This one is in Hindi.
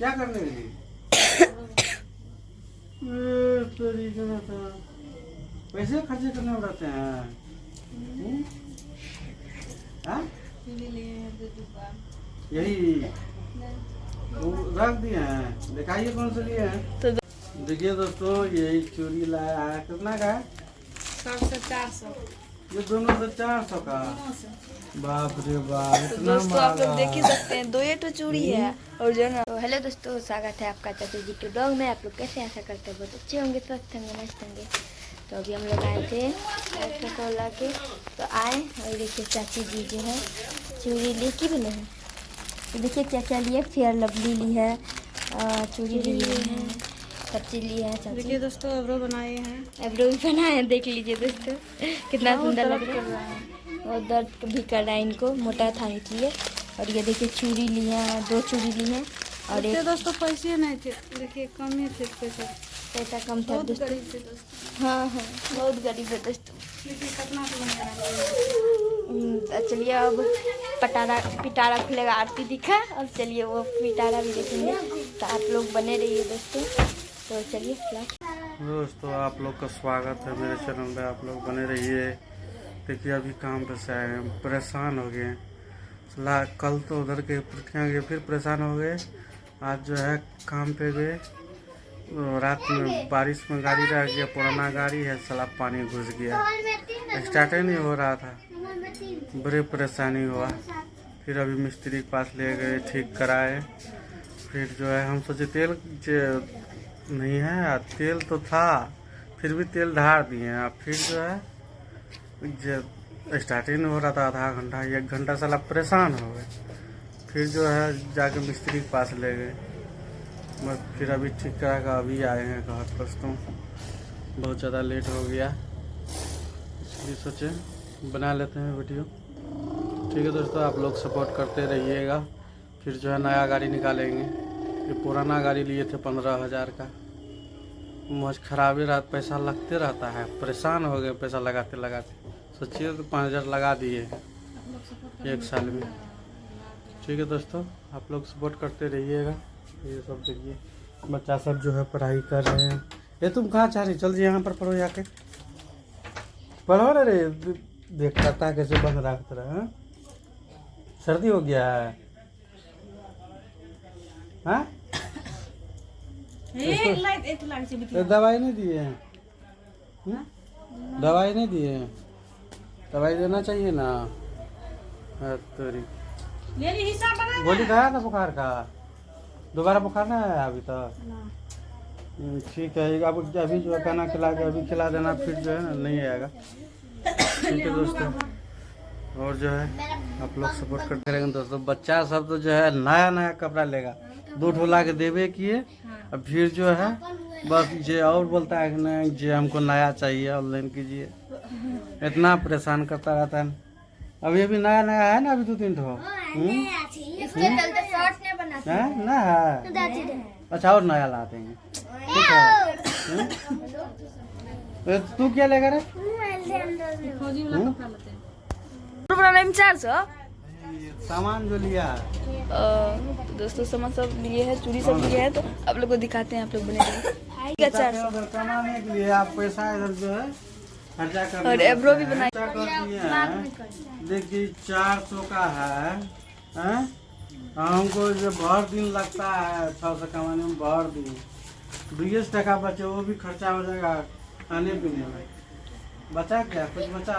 क्या करने गई? तरीके में तो पैसे खर्चे करने उड़ाते हैं। हाँ? यही रख दिए हैं, दिखाइए कौन से लिए हैं। तो देखिए दोस्तों, यही चूड़ी लाया है। कितना का है? 100 से 400। ये दोनों से 400 का। बाप रे बाप, तो इतना दोस्तों आप लोग महंगा। देख ही सकते हैं, 2 तो चूड़ी है और जो ना। तो हेलो दोस्तों, स्वागत है आपका चाचा जी के ब्लॉग में। आप लोग कैसे आशा करते हैं बहुत अच्छे होंगे, स्वस्थ होंगे, मस्त होंगे। तो अभी हम लोग आए थे ला के, तो आए और देखिए चाची जी जो है चूड़ी लेके भी नहीं। तो देखिए चाचा लिए फेयर लवली ली है, चूड़ी ली है, सब चीज ली है। देखिए दोस्तों, एब्रो बनाए हैं। एब्रो भी बनाए हैं, देख लीजिए दोस्तों कितना सुंदर लग रहा है। और दर्द भी कर रहा है इनको, मोटा था इसलिए। और ये देखिए चूड़ी ली है, 2 चूड़ी ली है। और एक दोस्तों पैसे नहीं थे, देखिए कम ही थे पैसे, पैसा कम था बहुत दोस्तों। गरीब थे दोस्तों। हाँ हाँ, बहुत गरीब है दोस्तों। देखिए कितना तो चलिए अब पिटारा खुलेगा, आरती दिखा। अब चलिए वो पिटारा भी देखेंगे। तो आप लोग बने रहिए दोस्तों। तो चलिए दोस्तों, आप लोग का स्वागत है मेरे चैनल में। आप लोग बने रहिए। देखिए अभी काम पे से आए हैं, परेशान हो गए। कल तो उधर के पुरखियाँ गए, फिर परेशान हो गए। आज जो है काम पे गए, रात में बारिश में गाड़ी रह गया, पुराना गाड़ी है, साला पानी घुस गया, स्टार्ट ही नहीं हो रहा था। बड़े परेशानी हुआ। फिर अभी मिस्त्री के पास ले गए, ठीक कराए। फिर जो है हम सोचे तेल नहीं है, तेल तो था, फिर भी तेल ढार दिए हैं। फिर जो है स्टार्ट ही नहीं हो रहा था, आधा घंटा 1 घंटा साला परेशान हो गए। फिर जो है जाके मिस्त्री के पास ले गए, बस फिर अभी ठीक करा कर अभी आए हैं घर। दोस्तों बहुत ज़्यादा लेट हो गया, इसलिए सोचे बना लेते हैं वीडियो। ठीक है दोस्तों, आप लोग सपोर्ट करते रहिएगा। फिर जो है नया गाड़ी निकालेंगे। ये पुराना गाड़ी लिए थे 15,000 का, मुझ खराब ही रहा, पैसा लगते रहता है। परेशान हो गए पैसा लगाते लगाते। सोचिए तो 5,000 लगा दिए 1 साल में। ठीक है दोस्तों, आप लोग सपोर्ट करते रहिएगा। ये सब देखिए बच्चा सब जो है पढ़ाई कर रहे हैं। ये तुम कहाँ चाह रही? चल जी यहाँ पर पढ़ो, जाके पढ़ो ना रे। देख करता है कैसे बंद रखता रहा। सर्दी हो गया है? हाँ? दवाई नहीं दिए हैं? दवाई नहीं दिए हैं? दवाई देना चाहिए ना। गोली खाया था बुखार का? दोबारा बुखार ना आया अभी तक? ठीक है, अब अभी जो है खाना खिला के अभी खिला देना, फिर जो है ना नहीं आएगा। ठीक है दोस्तों, और जो है आप लोग सपोर्ट करते रहेंगे दोस्तों। बच्चा सब तो जो है नया नया कपड़ा लेगा, 2 ढोला के देवे किए। अब फिर जो है बस जे और बोलता है कि नहीं जे हमको नया चाहिए, ऑनलाइन कीजिए। इतना परेशान करता रहता है। अभी नया नया है ना, अभी 2-3 ठो ना है। अच्छा, और नया ला देंगे, ठीक है। तू क्या लेगा रे? बनाने 400 सामान जो लिया। तो दोस्तों सामान सब लिए है, चूड़ी सब लिए है। तो आप लोग को दिखाते हैं, आप लोग बने 400। उधर कमाने के लिए आप पैसा इधर जो है खर्चा कर, और एब्रो भी बनाई। देखिए 400 का है, हैं? हमको जो भर दिन लगता है 600 कमाने में, भर दिन 20 टका बचे, वो भी खर्चा हो जाएगा खाने पीने में। बचा क्या? कुछ बचा?